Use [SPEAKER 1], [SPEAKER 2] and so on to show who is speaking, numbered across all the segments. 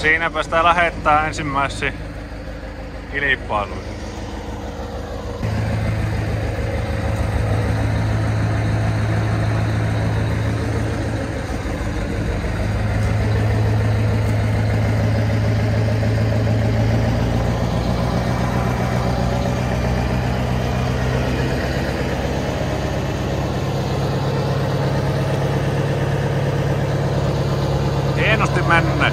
[SPEAKER 1] Siinäpä sitä lähettää ensimmäisiin kilpailuihin. Hienosti menne.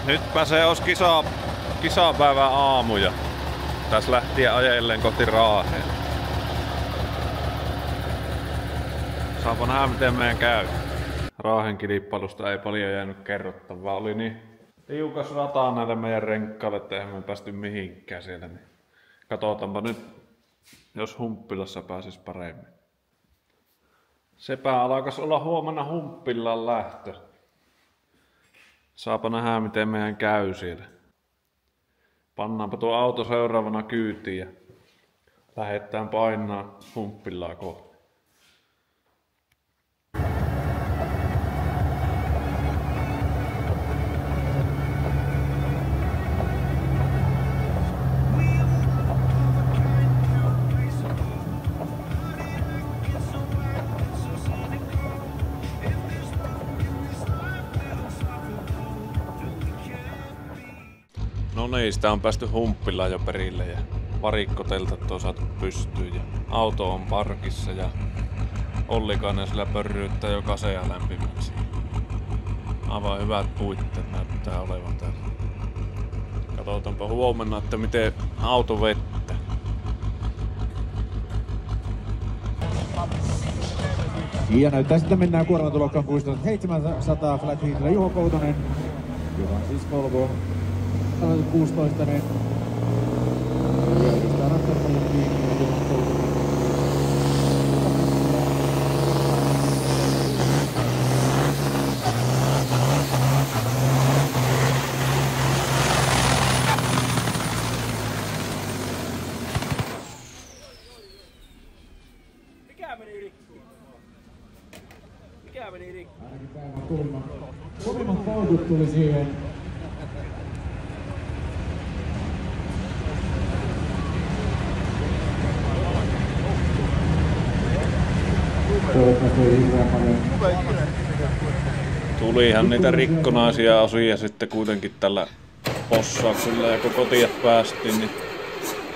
[SPEAKER 1] Nytpä se olisi kisapäivän aamu ja tässä lähtien ajelleen kohti Raaheen. Saapa nähdä miten meidän käy. Raahen kilpailusta ei paljon jäänyt kerrottavaa. Oli niin liukas rataa näille meidän renkkaalle, että eihän me päästy mihinkään siellä. Niin katsotaanpa nyt, jos Humppilassa pääsis paremmin. Sepä alkaisi olla huomenna Humppilaan lähtö. Saapa nähdä miten meidän käy siellä. Pannaanpa tuo auto seuraavana kyytiin ja lähdetään painaa Humppilaa kohti. No niin, sitä on päästy Humppilaan jo perille ja varikkoteltat on saatu pystyyn ja auto on parkissa ja Ollikainen sillä pörryyttää jo kasea lämpimäksi. Aivan hyvät puitteet näyttää olevan täällä. Katsotaanpa huomenna, että miten auto vettä.
[SPEAKER 2] Ja näyttää sitten mennään kuormatulokkaan puiston 700 Flat Heatillä Juho Koutonen, joka on siis Volvo 16-nen. Ja edustaa Rattarpallon tiimiä Juho Koutonen.
[SPEAKER 3] Mikä meni rikki?
[SPEAKER 2] Ainakin päivän kovimmat paukut tuli siihen.
[SPEAKER 1] Tulihan niitä rikkonaisia osia sitten kuitenkin tällä possauksella ja kun kotiin päästiin, niin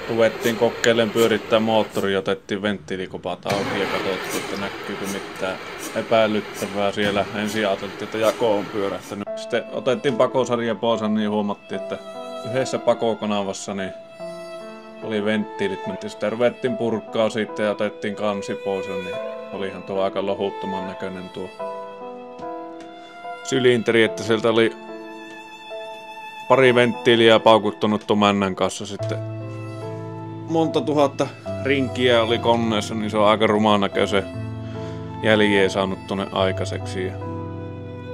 [SPEAKER 1] ruvettiin kokeilemaan pyörittää moottori ja otettiin venttiilikopat auki ja katsottiin, että näkyykö mitään epäilyttävää siellä. Ensin ajateltiin, että jako on pyörähtänyt. Sitten otettiin pakosarja pois, niin huomattiin, että yhdessä pakokanavassa niin oli venttiilit. Sitten ruvettiin purkkaa siitä ja otettiin kansi pois, niin olihan tuo aika lohuttoman näköinen tuo sylinteri, että sieltä oli pari venttiiliä paukuttanut tuon männän kanssa sitten. Monta tuhatta rinkiä oli koneessa, niin se on aika ruman näköisen jäljen saanut tuonne aikaiseksi. Ja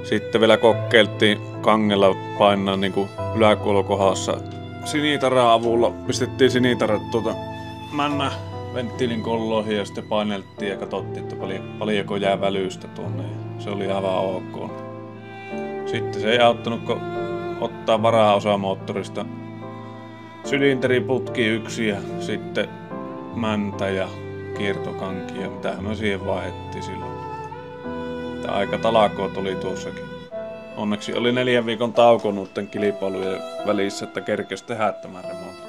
[SPEAKER 1] sitten vielä kokeiltiin kangella painaa niin yläkuolokohdassa sinitaran avulla. Pistettiin sinitarat männä venttiilin kolloihin ja sitten paineltiin ja katsottiin, että paljonko jää välystä tuonne. Ja se oli aivan ok. Sitten se ei auttanut, kun ottaa varaosa moottorista. Sylinteriputki yksi ja sitten mäntä ja kiertokanki ja mitähän me siihen vaihdettiin silloin. Että aika talakoo tuli tuossakin. Onneksi oli 4 viikon tauko noiden kilpailujen välissä, että kerkesi tehdä tämän remontin.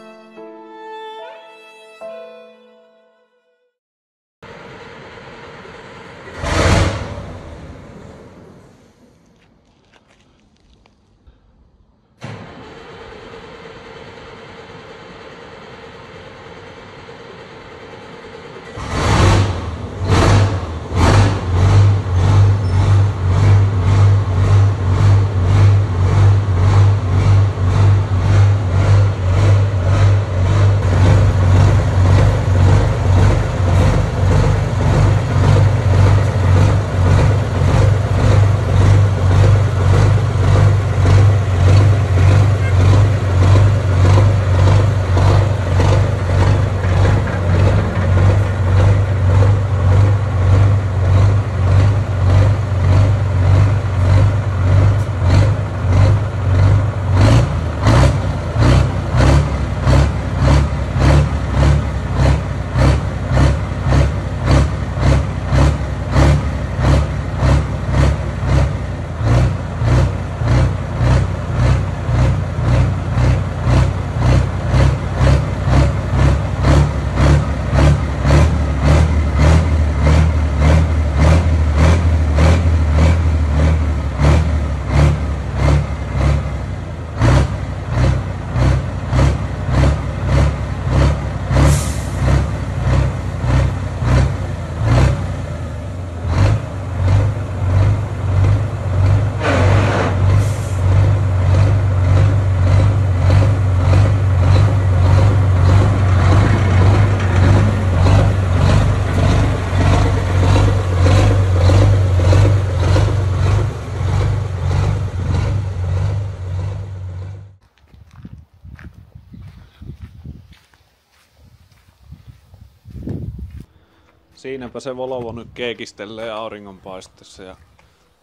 [SPEAKER 1] Siinäpä se Volvo nyt keekistelee auringonpaisteessa ja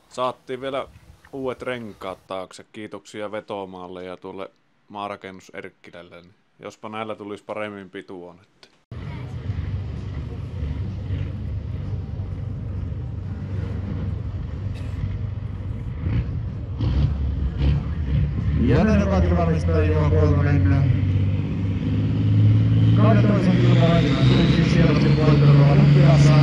[SPEAKER 1] saattiin vielä uudet renkaat taakse. Kiitoksia Vetomaalle ja tuolle Maarakennus Erkkilälle. Jospa näillä tulisi paremmin pitua nyt.
[SPEAKER 2] Ja näin valmistaja Juha Kolmonen. 12 kilpailuun tulisi selvästi voittoa Olympiassa.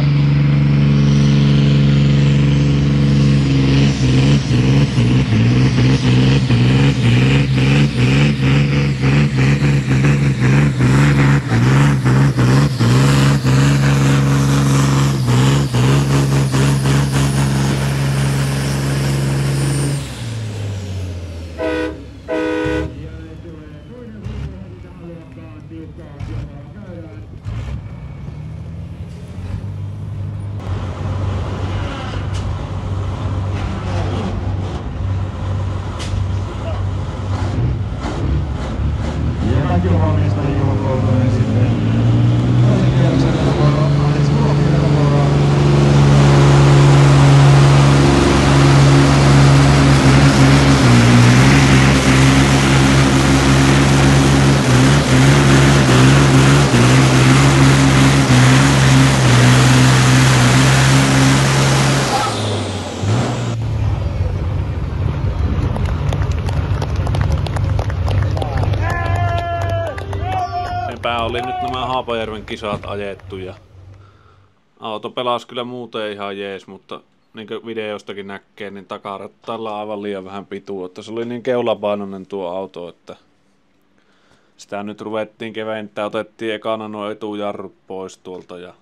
[SPEAKER 1] Oli nyt nämä Haapajärven kisat ajettu ja auto pelasi kyllä muuten ihan jees, mutta niin kuin videostakin näkee, niin takarattailla on aivan liian vähän pitua. Että se oli niin keulapainoinen tuo auto, että sitä nyt ruvettiin keventää. Otettiin ekana nuo etujarrut pois tuolta ja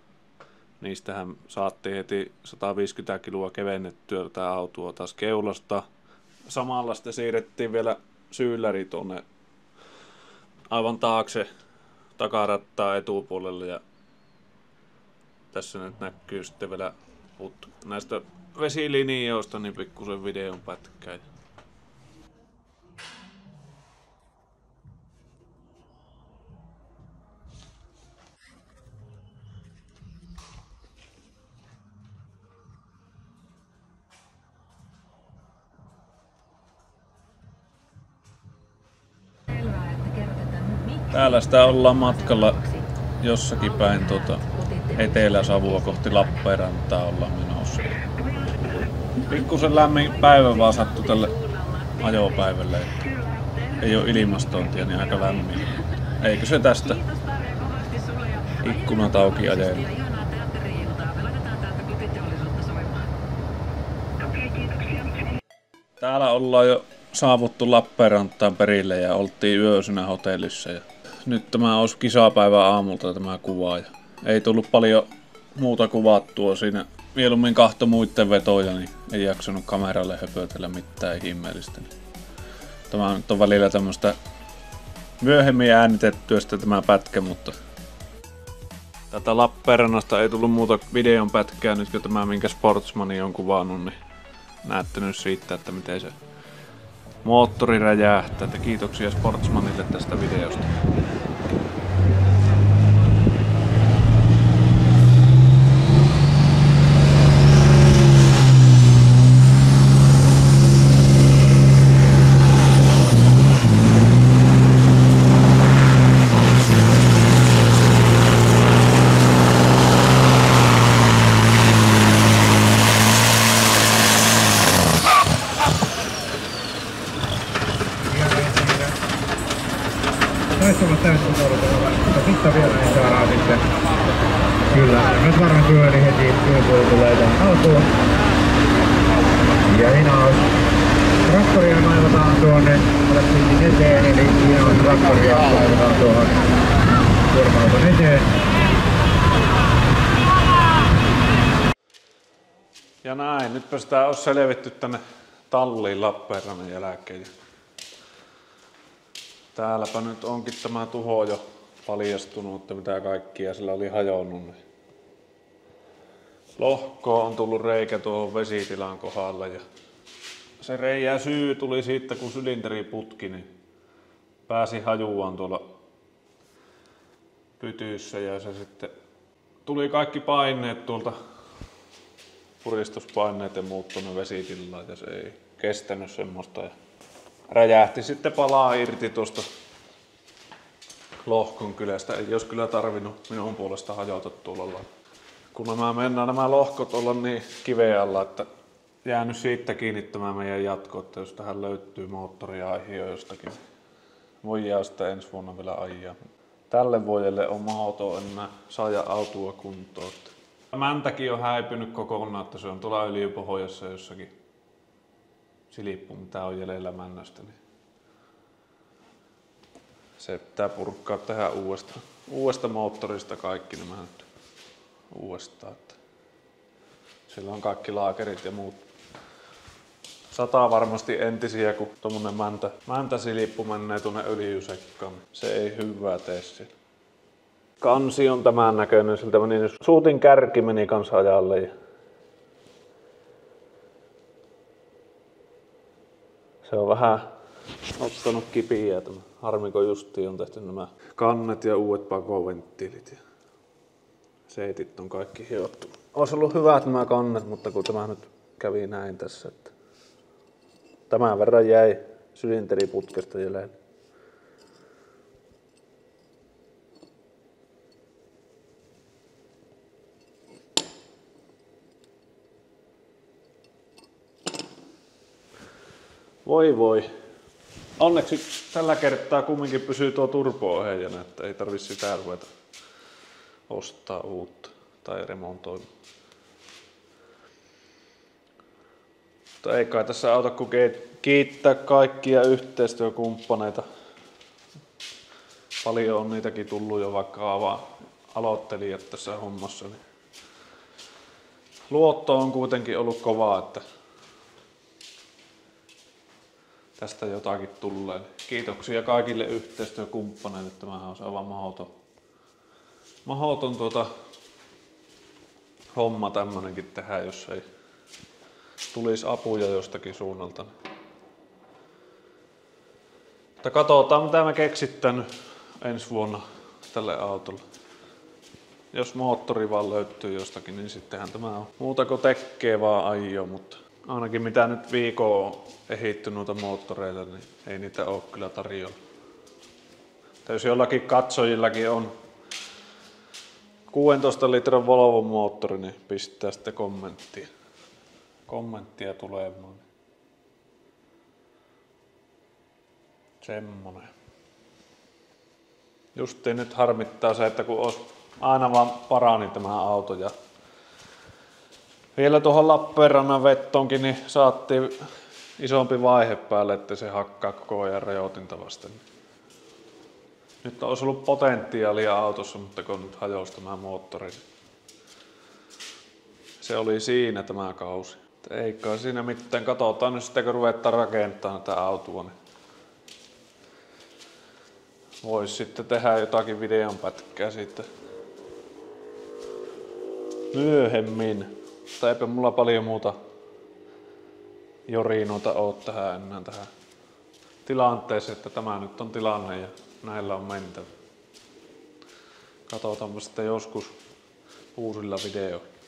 [SPEAKER 1] niistähän saattiin heti 150 kiloa kevennettyä tätä autoa taas keulasta. Samalla sitten siirrettiin vielä syylläri tuonne aivan taakse takarattaa etupuolelle ja tässä nyt näkyy sitten vielä näistä vesilinjoista niin pikkusen videon pätkää. Täällä sitä ollaan matkalla jossakin päin Etelä-Savua kohti Lappeenrantaa ollaan menossa. Pikkusen lämmin päivä vaan sattui tälle ajopäivälle. Ei ole ilmastointia, niin aika lämmin. Eikö se tästä ikkunat auki ajella? Täällä ollaan jo saavuttu Lappeenrantaan perille ja oltiin yösynä hotellissa. Ja nyt tämä olisi kisapäivä aamulta tämä kuva. Ja ei tullut paljon muuta kuvattua siinä. Mieluummin kahto muiden vetoja, niin ei jaksanut kameralle höpötellä mitään ihmeellistä. Tämä nyt on välillä tämmöistä myöhemmin äänitettyä sitten tämä pätkä, mutta tätä Lappeenrannasta ei tullut muuta videon pätkää nyt, kun tämä minkä Sportsmani on kuvannut, niin näette nyt siitä, että miten se moottori räjähtää. Että kiitoksia Sportsmanille tästä videosta.
[SPEAKER 2] Taistelut täysin suoritetaan, mutta sitten vielä niin saadaan sitten. Kyllä, nyt varmaan pyöri heti työpuolella tulee tähän alkuun. Ja hinaus. Traktoria maivataan tuonne Lepsiitin eteen, eli hinaus traktoria maivataan tuohon kuorma-auton eteen.
[SPEAKER 1] Ja näin, nytpä sitä on selvitty tänne talliin Lappeenrannan jälkeen. Täälläpä nyt onkin tämä tuho jo paljastunut, että mitä kaikkia sillä oli hajonnut. Lohkoon on tullut reikä tuohon vesitilan kohdalle ja se reijä syy tuli siitä, kun sylinteriputki niin pääsi hajuaan tuolla pytyssä ja se sitten tuli kaikki paineet tuolta, puristuspaineet ja muut tuonne vesitilaan ja se ei kestänyt semmoista. Ja räjähti sitten palaa irti tuosta lohkon kylästä. Ei jos kyllä tarvinnut minun puolesta hajota tuolla. Kun nämä lohkot olla niin kiveen alla, että jäänyt siitä kiinnittämään meidän jatko, että jos tähän löytyy moottoriaihio jostakin, voidaan sitä ensi vuonna vielä ajaa. Tälle vuodelle on mahdoton enää saada autoa kuntoon. Mäntäkin on häipynyt kokonaan, että se on tuolla öljypohjassa jossakin silippu, mitä on jäljellä männöstä. Niin se pitää purkkaa tehdä uudesta moottorista kaikki nämä nyt uudestaan. Sillä on kaikki laakerit ja muut. Sataa varmasti entisiä, kun tommonen mäntäsilippu menee tuonne öljysekkaan. Se ei hyvää tee siellä. Kansi on tämän näköinen, siltä meni suutin kärki meni kans ajalle. Se on vähän ottanut kipiä tämä. Harmi, kun justiin on tehty nämä kannet ja uudet pakoventtiilit. Seitit on kaikki hiottu. Olisi ollut hyvät nämä kannet, mutta kun tämä nyt kävi näin tässä, että tämän verran jäi sylinteriputkesta jäljelle. Voi. Onneksi tällä kertaa kumminkin pysyy tuo turbo-ohjaajana, että ei tarvitse sitä ruveta ostaa uutta tai remontoimaan. Mutta ei kai tässä auta kuin kiittää kaikkia yhteistyökumppaneita. Paljon on niitäkin tullut jo, vaikka aloittelijat tässä hommassa. Niin luotto on kuitenkin ollut kovaa, että tästä jotakin tulee. Kiitoksia kaikille yhteistyökumppaneille. Tämähän on aivan mahdoton homma tämmönenkin tehdä, jos ei tulisi apuja jostakin suunnalta. Mutta katsotaan mitä me keksitään ensi vuonna tälle autolle. Jos moottori vaan löytyy jostakin, niin sittenhän tämä on muuta kuin tekee vaan ajoo, mutta ainakin mitä nyt viikon on ehitty noita moottoreita, niin ei niitä ole kyllä tarjolla. Jos jollakin katsojillakin on 16 litran Volvo moottori, niin pistää sitten kommenttia tulemaan. Semmonen. Justiin nyt harmittaa se, että kun olisi aina vaan parani tämä auto ja vielä tuohon Lappeenrannan vettoonkin niin saatiin isompi vaihe päälle, että se hakkaa koko ajan rajoitinta vasten. Nyt olisi ollut potentiaalia autossa, mutta kun nyt hajosi tämä moottori, se oli siinä tämä kausi. Eikä siinä mitään, katsotaan nyt sitten kun ruvetaan rakentamaan tätä autoa, niin voisi sitten tehdä jotakin videon pätkää siitä myöhemmin. Tai eipä mulla paljon muuta jorinoita ole tähän tilanteeseen, että tämä nyt on tilanne ja näillä on mentävä. Katsotaanpa sitten joskus uusilla videoilla.